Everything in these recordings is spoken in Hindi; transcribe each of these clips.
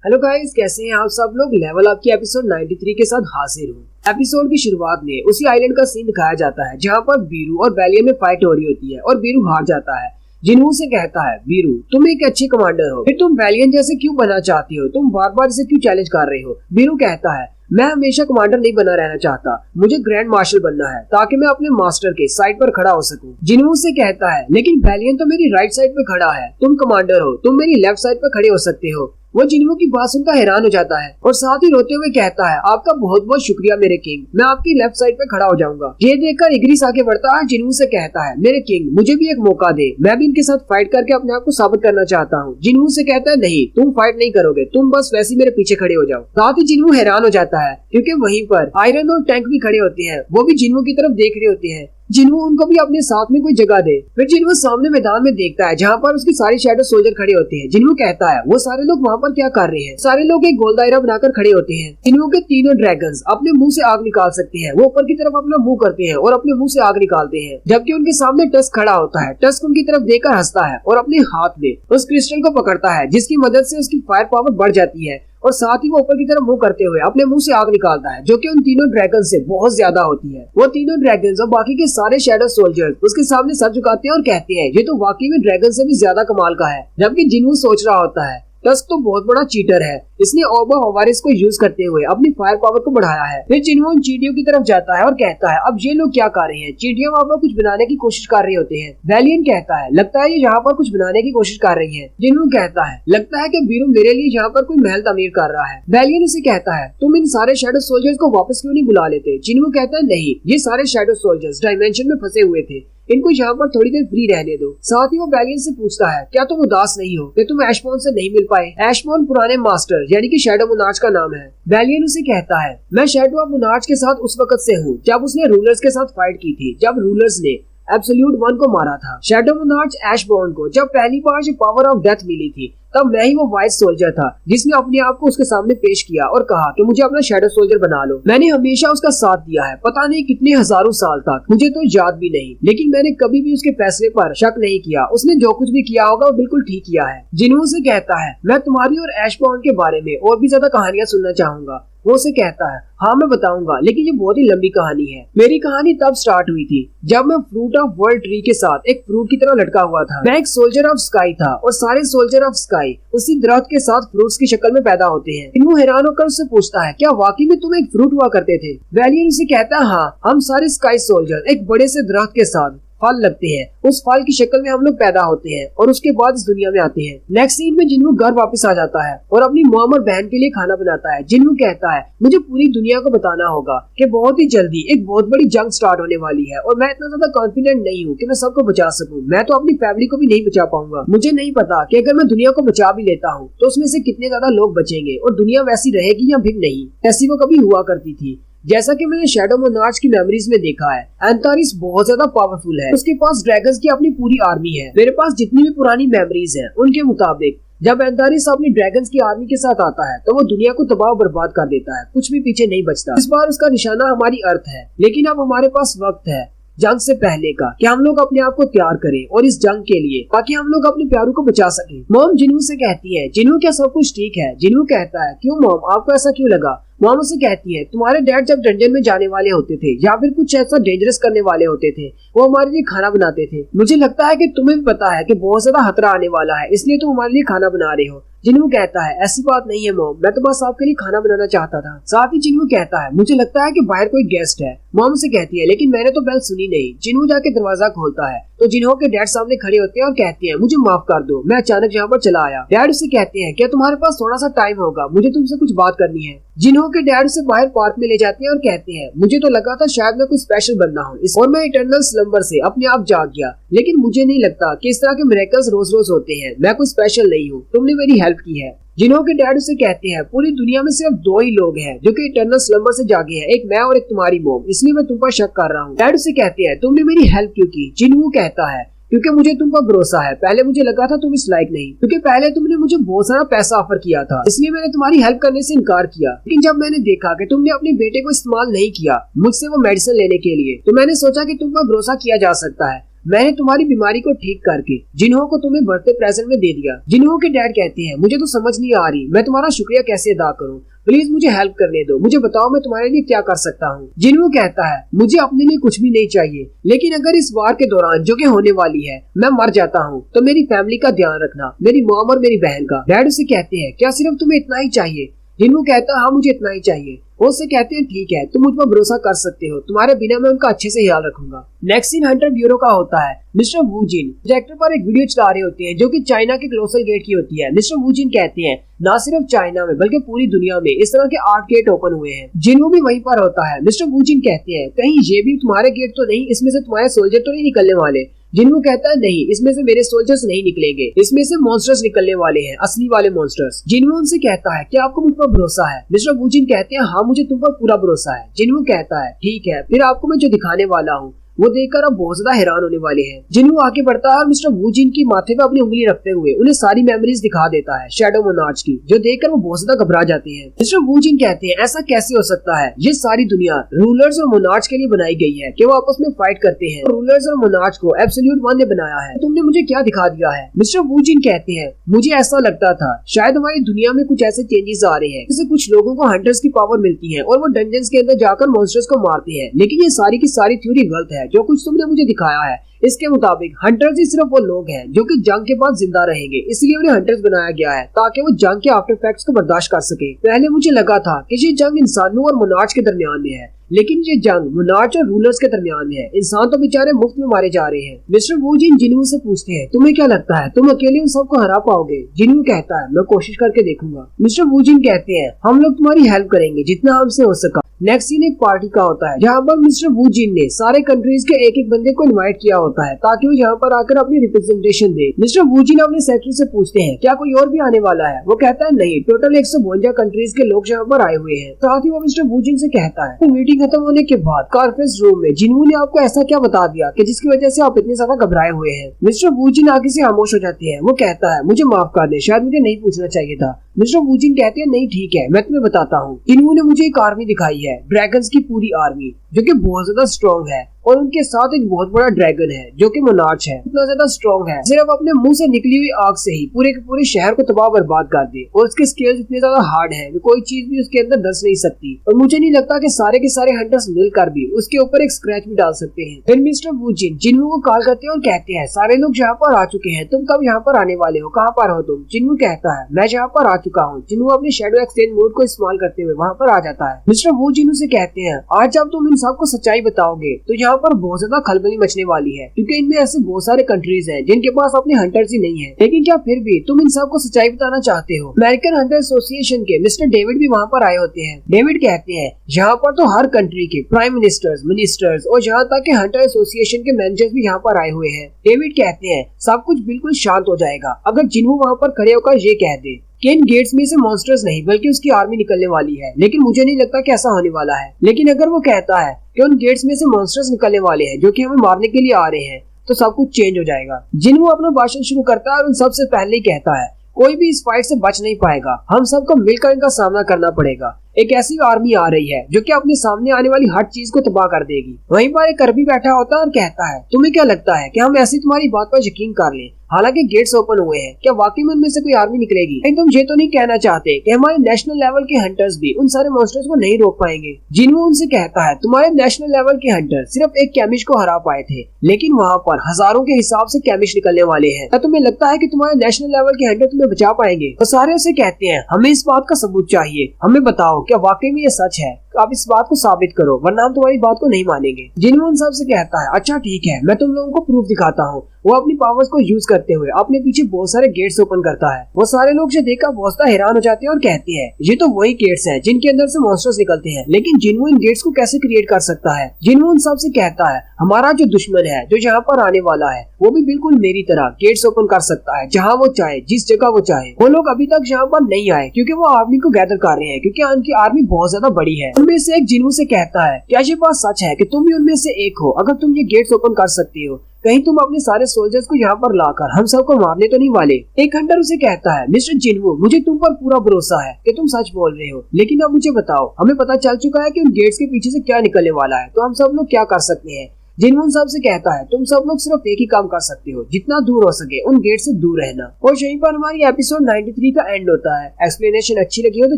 हेलो गाइस, कैसे हैं आप सब लोग। लेवल अप की एपिसोड 93 के साथ हाजिर हूँ। एपिसोड की शुरुआत में उसी आइलैंड का सीन दिखाया जाता है जहाँ पर बीरू और वैलियन में फाइट हो रही होती है और बीरू हार जाता है। जिन्हू से कहता है, बीरू तुम एक अच्छे कमांडर हो, फिर तुम वैलियन जैसे क्यों बनना चाहती हो, तुम बार बार इसे क्यों चैलेंज कर रहे हो। बीरू कहता है, मैं हमेशा कमांडर नहीं बना रहना चाहता, मुझे ग्रैंड मार्शल बनना है ताकि मैं अपने मास्टर के साइड पर खड़ा हो सकूं। जिन्हू से कहता है, लेकिन वैलियन तो मेरी राइट साइड पे खड़ा है, तुम कमांडर हो, तुम मेरी लेफ्ट साइड पे खड़े हो सकते हो। वो जिन्हू की बात सुनकर हैरान हो जाता है और साथ ही रोते हुए कहता है, आपका बहुत बहुत शुक्रिया मेरे किंग, मैं आपकी लेफ्ट साइड पे खड़ा हो जाऊंगा। ये देखकर इग्रिस आगे बढ़ता है, जिन्हू से कहता है, मेरे किंग मुझे भी एक मौका दे, मैं भी इनके साथ फाइट करके अपने आप को साबित करना चाहता हूँ। जिन्हू से कहता है, नहीं तुम फाइट नहीं करोगे, तुम बस वैसे मेरे पीछे खड़े हो जाओ। साथ ही जिन्हू हैरान हो जाता है क्योंकि वहीं पर आयरन और टैंक भी खड़े होते हैं, वो भी जिन्हू की तरफ देख रहे होते हैं। जिन्हू उनको भी अपने साथ में कोई जगह दे। फिर जिन्हू सामने मैदान में देखता है जहाँ पर उसकी सारी शैडो सोल्जर खड़े होते हैं। जिन्हू कहता है, वो सारे लोग वहाँ पर क्या कर रहे हैं। सारे लोग एक गोल दायरा बनाकर खड़े होते हैं। जिन्हू के तीनों ड्रैगन्स अपने मुंह से आग निकाल सकते हैं। वो ऊपर की तरफ अपना मुंह करते हैं और अपने मुंह से आग निकालते हैं, जबकि उनके सामने टस्क खड़ा होता है। टस्क उनकी तरफ देखकर हंसता है और अपने हाथ में उस क्रिस्टल को पकड़ता है, जिसकी मदद से उसकी फायर पावर बढ़ जाती है और साथ ही वो ऊपर की तरफ मुंह करते हुए अपने मुंह से आग निकालता है, जो कि उन तीनों ड्रैगन से बहुत ज्यादा होती है। वो तीनों ड्रैगन्स और बाकी के सारे शैडो सोल्जर्स उसके सामने सर झुकाते हैं और कहते हैं, ये तो वाकई में ड्रैगन से भी ज्यादा कमाल का है। जबकि जिन्हू सोच रहा होता है, टस्क तो बहुत बड़ा चीटर है, इसने ओबा हवारिस को यूज करते हुए अपनी फायर पावर को बढ़ाया है। फिर जिन्हू उन चींटियों की तरफ जाता है और कहता है, अब ये लोग क्या कर रहे हैं। चींटियां वहाँ पर कुछ बनाने की कोशिश कर रहे होते हैं। वैलियन कहता है, लगता है ये यहाँ पर कुछ बनाने की कोशिश कर रही है। जिन्हू कहता है, लगता है कि बीरू मेरे लिए यहाँ पर कोई महल तामीर कर रहा है। वैलियन उसे कहता है, तुम इन सारे शैडो सोल्जर्स को वापस क्यों नहीं बुला लेते। जिन्हू कहता है, नहीं, ये सारे शैडो सोल्जर्स डायमेंशन में फंसे हुए थे, इनको यहाँ पर थोड़ी देर फ्री रहने दो। साथ ही वो वैलियन से पूछता है, क्या तुम उदास नहीं हो कि तुम एशमोन से नहीं मिल पाए। एशमोन पुराने मास्टर यानी कि शैडो मोनार्च का नाम है। वैलियन उसे कहता है, मैं शैडो ऑफ मोनार्च के साथ उस वक्त से हूँ जब उसने रूलर्स के साथ फाइट की थी, जब रूलर्स ने एब्सोल्यूट वन को मारा था। शैडो मोनार्च एशबॉर्न को जब पहली बार जो पावर ऑफ डेथ मिली थी, तब मैं ही वो वाइस सोल्जर था जिसने अपने आप को उसके सामने पेश किया और कहा कि मुझे अपना शैडो सोल्जर बना लो। मैंने हमेशा उसका साथ दिया है, पता नहीं कितने हजारों साल तक, मुझे तो याद भी नहीं, लेकिन मैंने कभी भी उसके फैसले पर शक नहीं किया। उसने जो कुछ भी किया होगा वो बिल्कुल ठीक किया है। जिन्हू से कहता है, मैं तुम्हारी और एशबॉर्न के बारे में और भी ज्यादा कहानियां सुनना चाहूंगा। वो उसे कहता है, हाँ मैं बताऊंगा, लेकिन ये बहुत ही लंबी कहानी है। मेरी कहानी तब स्टार्ट हुई थी जब मैं फ्रूट ऑफ वर्ल्ड ट्री के साथ एक फ्रूट की तरह लटका हुआ था। मैं एक सोल्जर ऑफ स्काई था और सारे सोल्जर ऑफ स्काई उसी दरख्त के साथ फ्रूट्स की शक्ल में पैदा होते हैं। इन्हू हैरान होकर उससे पूछता है, क्या वाकई में तुम एक फ्रूट हुआ करते थे। वैलियन उसे कहता है, हाँ, हम सारे स्काई सोल्जर एक बड़े से दरख्त के साथ फल लगते हैं, उस फल की शक्ल में हम लोग पैदा होते हैं और उसके बाद इस दुनिया में आते हैं। नेक्स्ट सीन में जिन्हू घर वापस आ जाता है और अपनी मॉम और बहन के लिए खाना बनाता है। जिन्हू कहता है, मुझे पूरी दुनिया को बताना होगा कि बहुत ही जल्दी एक बहुत बड़ी जंग स्टार्ट होने वाली है और मैं इतना ज्यादा कॉन्फिडेंट नहीं हूँ कि मैं सबको बचा सकूँ। मैं तो अपनी फैमिली को भी नहीं बचा पाऊंगा। मुझे नहीं पता कि अगर मैं दुनिया को बचा भी लेता हूँ तो उसमें से कितने ज्यादा लोग बचेंगे और दुनिया वैसी रहेगी या फिर नहीं। ऐसी वो कभी हुआ करती थी। जैसा कि मैंने शैडो मोनार्च की मेमोरीज में देखा है, एंटारिस बहुत ज्यादा पावरफुल है। उसके पास ड्रैगन्स की अपनी पूरी आर्मी है। मेरे पास जितनी भी पुरानी मेमोरीज हैं उनके मुताबिक जब एंटारिस अपनी ड्रैगन्स की आर्मी के साथ आता है तो वो दुनिया को तबाह बर्बाद कर देता है, कुछ भी पीछे नहीं बचता। इस बार उसका निशाना हमारी अर्थ है, लेकिन अब हमारे पास वक्त है जंग से पहले का कि हम लोग अपने आप को तैयार करें और इस जंग के लिए, ताकि हम लोग अपने प्यारों को बचा सकें। मॉम जिन्हू से कहती है, जिन्हू क्या सब कुछ ठीक है। जिन्हू कहता है, क्यों मॉम, आपको ऐसा क्यों लगा। मॉम उसे कहती है, तुम्हारे डैड जब डंजन में जाने वाले होते थे या फिर कुछ ऐसा डेंजरस करने वाले होते थे, वो हमारे लिए खाना बनाते थे। मुझे लगता है कि तुम्हें भी पता है कि बहुत ज्यादा खतरा आने वाला है, इसलिए तुम हमारे लिए खाना बना रहे हो। जिन्हू कहता है, ऐसी बात नहीं है मॉम, मैं तो बस आपके लिए खाना बनाना चाहता था। साथ ही जिन्हू कहता है, मुझे लगता है कि बाहर कोई गेस्ट है। मॉम से कहती है, लेकिन मैंने तो बेल सुनी नहीं। जिन्हू जाके दरवाजा खोलता है तो जिन्हू के डैड सामने खड़े होते हैं और कहते हैं, मुझे माफ कर दो, मैं अचानक यहाँ पर चला आया। डैड उसे कहते हैं, क्या तुम्हारे पास थोड़ा सा टाइम होगा, मुझे तुमसे कुछ बात करनी है। जिन्हू के डैड उसे बाहर पार्क में ले जाते हैं और कहते हैं, मुझे तो लगा था शायद मैं कोई स्पेशल बंदा हूँ और मैं इटर्नल स्लम्बर से अपने आप जाग गया, लेकिन मुझे नहीं लगता कि इस तरह के मिरेकल्स रोज रोज होते हैं। मैं कोई स्पेशल नहीं हूँ, तुमने मेरी हेल्प की है। जिन्हों के डैड उसे कहते हैं, पूरी दुनिया में सिर्फ 2 ही लोग हैं जो कि इटर्नल स्लम्बर से जागे हैं, एक मैं और एक तुम्हारी मॉम, इसलिए मैं तुम पर शक कर रहा हूँ। डैड उसे कहते हैं, तुमने मेरी हेल्प क्यों की। जिन्हू कहता है, क्योंकि मुझे तुम पर भरोसा है। पहले मुझे लगा था तुम इस लायक नहीं, क्योंकि पहले तुमने मुझे बहुत सारा पैसा ऑफर किया था, इसलिए मैंने तुम्हारी हेल्प करने से इनकार किया। लेकिन जब मैंने देखा कि तुमने अपने बेटे को इस्तेमाल नहीं किया मुझसे वो मेडिसिन लेने के लिए, तो मैंने सोचा कि तुम पर भरोसा किया जा सकता है। मैंने तुम्हारी बीमारी को ठीक करके जिन्हों को तुम्हें बर्थडे प्रेजेंट में दे दिया। जिन्हों के डैड कहते हैं मुझे तो समझ नहीं आ रही मैं तुम्हारा शुक्रिया कैसे अदा करूं, प्लीज मुझे हेल्प करने दो, मुझे बताओ मैं तुम्हारे लिए क्या कर सकता हूँ। जिन्हों कहता है मुझे अपने लिए कुछ भी नहीं चाहिए, लेकिन अगर इस वार के दौरान जो कि होने वाली है मैं मर जाता हूँ तो मेरी फैमिली का ध्यान रखना, मेरी मॉम और मेरी बहन का। डैड उसे कहते हैं क्या सिर्फ तुम्हें इतना ही चाहिए? जिन्हों कहता है हाँ मुझे इतना ही चाहिए। वो उससे कहते हैं ठीक है तुम मुझ पर भरोसा कर सकते हो, तुम्हारे बिना मैं उनका अच्छे से ख्याल रखूंगा। नेक्स्ट सीन हंटर ब्यूरो का होता है। मिस्टर वू जिन प्रोजेक्टर पर एक वीडियो चला रहे होते हैं जो कि चाइना के कोलोसल गेट की होती है। मिस्टर वू जिन कहते हैं न सिर्फ चाइना में बल्कि पूरी दुनिया में इस तरह के 8 गेट ओपन हुए हैं। जिन्हों भी वहीं पर होता है। मिस्टर वू जिन कहते हैं कहीं ये भी तुम्हारे गेट तो नहीं, इसमें से तुम्हारे सोल्जर तो नहीं निकलने वाले? जिन्हों कहता है नहीं, इसमें से मेरे सोल्जर्स नहीं निकलेंगे, इसमें से मॉन्स्टर्स निकलने वाले हैं, असली वाले मॉन्स्टर्स। जिन्हों उनसे कहता है क्या आपको मुझ पर भरोसा है? मिस्टर वू जिन कहते हैं हाँ मुझे तुम पर पूरा भरोसा है। जिन्हों कहता है ठीक है फिर आपको मैं जो दिखाने वाला हूँ वो देखकर अब बहुत ज्यादा हैरान होने वाले हैं। जिन्हों आगे बढ़ता है और मिस्टर वू जिन की माथे पे अपनी उंगली रखते हुए उन्हें सारी मेमोरीज दिखा देता है शैडो मोनार्च की, जो देखकर वो बहुत ज्यादा घबरा जाते हैं। मिस्टर वू जिन कहते हैं ऐसा कैसे हो सकता है, ये सारी दुनिया रूलर्स और मोनार्च के लिए बनाई गई है कि वो आपस में फाइट करते हैं। रूलर्स और मोनार्च को एब्सोल्यूट वन ने बनाया है, तुमने मुझे क्या दिखा दिया है? मिस्टर वू जिन कहते हैं मुझे ऐसा लगता था शायद हमारी दुनिया में कुछ ऐसे चेंजेस आ रहे हैं जैसे कुछ लोगों को हंटर्स की पावर मिलती है और वो डंजन्स के अंदर जाकर मॉन्स्टर्स को मारते हैं, लेकिन ये सारी की सारी थ्योरी गलत है। जो कुछ तुमने मुझे दिखाया है इसके मुताबिक हंटर्स ही सिर्फ वो लोग हैं जो कि जंग के बाद जिंदा रहेंगे, इसलिए उन्हें हंटर्स बनाया गया है ताकि वो जंग के आफ्टर इफेक्ट्स को बर्दाश्त कर सके। पहले मुझे लगा था कि ये जंग इंसानों और मोनार्च के दरमियान में है, लेकिन ये जंग मोनार्च और रूलर्स के दरमियान में है। इंसान तो बेचारे मुफ्त में मारे जा रहे हैं। मिस्टर वू जिन जिन्हों से पूछते हैं तुम्हें क्या लगता है तुम अकेले उन सबको हरा पाओगे? जिन्हों कहता है मैं कोशिश करके देखूंगा। मिस्टर वू जिन कहते हैं हम लोग तुम्हारी हेल्प करेंगे जितना हमसे हो सका। नेक्स्ट सीन एक पार्टी का होता है जहाँ पर मिस्टर वू जिन ने सारे कंट्रीज के एक एक बंदे को इनवाइट किया होता है ताकि वो यहाँ पर आकर अपनी रिप्रेजेंटेशन दे। मिस्टर वू जिन अपने सेक्रेटरी से पूछते हैं क्या कोई और भी आने वाला है? वो कहता है नहीं, टोटल 152 कंट्रीज के लोग यहाँ पर आए हुए हैं। साथ ही वो मिस्टर वू जिन से कहता है तो मीटिंग खत्म होने के बाद कॉन्फ्रेंस रूम में जिन्हों ने आपको ऐसा क्या बता दिया कि जिसकी वजह से आप इतने ज्यादा घबराए हुए हैं? मिस्टर वू जिन आगे से खामोश हो जाते हैं। वो कहता है मुझे माफ कर दे, शायद मुझे नहीं पूछना चाहिए था। मिस्टर वू जिन कहते हैं नहीं ठीक है मैं तुम्हें बताता हूँ। इन्होंने मुझे एक आर्मी दिखाई है, ड्रैगन्स की पूरी आर्मी जो कि बहुत ज्यादा स्ट्रॉन्ग है और उनके साथ एक बहुत बड़ा ड्रैगन है जो कि मोनार्च है। इतना ज्यादा स्ट्रॉन्ग है सिर्फ अपने मुंह से निकली हुई आग से ही पूरे के पूरे शहर को तबाह बर्बाद कर दे, और उसके स्केल्स इतने ज्यादा हार्ड है कि कोई चीज भी उसके अंदर धंस नहीं सकती। और मुझे नहीं लगता कि सारे के सारे हंटर्स मिलकर भी उसके ऊपर एक स्क्रैच भी डाल सकते हैं। फिर मिस्टर वू जिन जिन्हों को कॉल करते हैं और कहते हैं सारे लोग यहाँ पर आ चुके हैं, तुम कब यहाँ पर आने वाले हो, कहाँ पर हो तुम? जिन्हों कहता है मैं यहाँ पर आ चुका हूँ। जिन्हों अपने शैडो एक्सचेंज मोड को इस्तेमाल करते हुए वहाँ पर आ जाता है। मिस्टर वू जिन्हों से कहते हैं आज जब तुम इन सबको सच्चाई बताओगे तो यहाँ पर बहुत ज्यादा खलबली मचने वाली है, क्योंकि इनमें ऐसे बहुत सारे कंट्रीज हैं जिनके पास अपने हंटर्स ही नहीं है। लेकिन क्या फिर भी तुम इन सबको सच्चाई बताना चाहते हो? अमेरिकन हंटर एसोसिएशन के मिस्टर डेविड भी वहाँ पर आए होते हैं। डेविड कहते हैं यहाँ पर तो हर कंट्री के प्राइम मिनिस्टर्स, मिनिस्टर्स और यहाँ तक के हंटर एसोसिएशन के मैनेजर्स भी यहाँ पर आए हुए हैं। डेविड कहते हैं सब कुछ बिल्कुल शांत हो जाएगा अगर जिन्हों वहाँ पर खड़े होकर ये कह दे कि इन गेट्स में से मॉन्स्टर्स नहीं बल्कि उसकी आर्मी निकलने वाली है, लेकिन मुझे नहीं लगता कि ऐसा होने वाला है। लेकिन अगर वो कहता है कि उन गेट्स में से मॉन्स्टर्स निकलने वाले हैं जो कि हमें मारने के लिए आ रहे हैं तो सब कुछ चेंज हो जाएगा। जिन्हों अपना भाषण शुरू करता है और उन सबसे पहले ही कहता है कोई भी इस फाइट से बच नहीं पाएगा, हम सबको मिलकर इनका सामना करना पड़ेगा। एक ऐसी आर्मी आ रही है जो कि अपने सामने आने वाली हर चीज को तबाह कर देगी। वहीं पर एक अरबी बैठा होता है और कहता है तुम्हें क्या लगता है कि हम ऐसी तुम्हारी बात पर यकीन कर लें? हालांकि गेट्स ओपन हुए हैं, क्या वाकई में उनमें से कोई आर्मी निकलेगी? लेकिन तुम ये तो नहीं कहना चाहते कि हमारे नेशनल लेवल के हंटर्स भी उन सारे मॉन्स्टर्स को नहीं रोक पाएंगे? जिन्हों उनसे कहता है तुम्हारे नेशनल लेवल के हंटर सिर्फ एक कैमिश को हरा पाए थे, लेकिन वहाँ पर हजारों के हिसाब से कैमिश निकलने वाले हैं। क्या तुम्हें लगता है कि तुम्हारे नेशनल लेवल के हंटर तुम्हें बचा पाएंगे? तो सारे उसे कहते हैं हमें इस बात का सबूत चाहिए, हमें बताओ क्या वाकई में ये सच है? आप इस बात को साबित करो वरना हम तुम्हारी बात को नहीं मानेंगे। जिन्हों उन सबसे कहता है अच्छा ठीक है मैं तुम लोगों को प्रूफ दिखाता हूँ। वो अपनी पावर्स को यूज करते हुए अपने पीछे बहुत सारे गेट्स ओपन करता है। वो सारे लोग जो देखकर बहुत ज्यादा हैरान हो जाते हैं और कहते हैं ये तो वही गेट्स हैं जिनके अंदर से मॉन्स्टर्स निकलते हैं, लेकिन जिन्हों इन गेट्स को कैसे क्रिएट कर सकता है? जिन्हों उन सबसे कहता है हमारा जो दुश्मन है जो यहाँ पर आने वाला है वो भी बिल्कुल मेरी तरह गेट्स ओपन कर सकता है जहाँ वो चाहे, जिस जगह वो चाहे। वो लोग अभी तक यहाँ पर नहीं आए क्योंकि वो आर्मी को गैदर कर रहे हैं, क्योंकि उनकी आर्मी बहुत ज्यादा बड़ी है। उनमें से एक जिन्हों से कहता है क्या ये बात सच है कि तुम भी उनमें से एक हो? अगर तुम ये गेट्स ओपन कर सकती हो कहीं तुम अपने सारे सोल्जर्स को यहाँ पर लाकर हम सबको मारने तो नहीं वाले? एक हंटर उसे कहता है मिस्टर जिन्हो मुझे तुम पर पूरा भरोसा है कि तुम सच बोल रहे हो, लेकिन अब मुझे बताओ हमें पता चल चुका है कि उन गेट्स के पीछे से क्या निकलने वाला है, तो हम सब लोग क्या कर सकते हैं? जिनवून सबसे कहता है तुम सब लोग सिर्फ एक ही काम कर सकते हो, जितना दूर हो सके उन गेट से दूर रहना। और यहीं पर हमारी एपिसोड 93 का एंड होता है। एक्सप्लेनेशन अच्छी लगी हो तो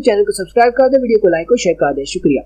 चैनल को सब्सक्राइब कर दे, वीडियो को लाइक और शेयर कर दे। शुक्रिया।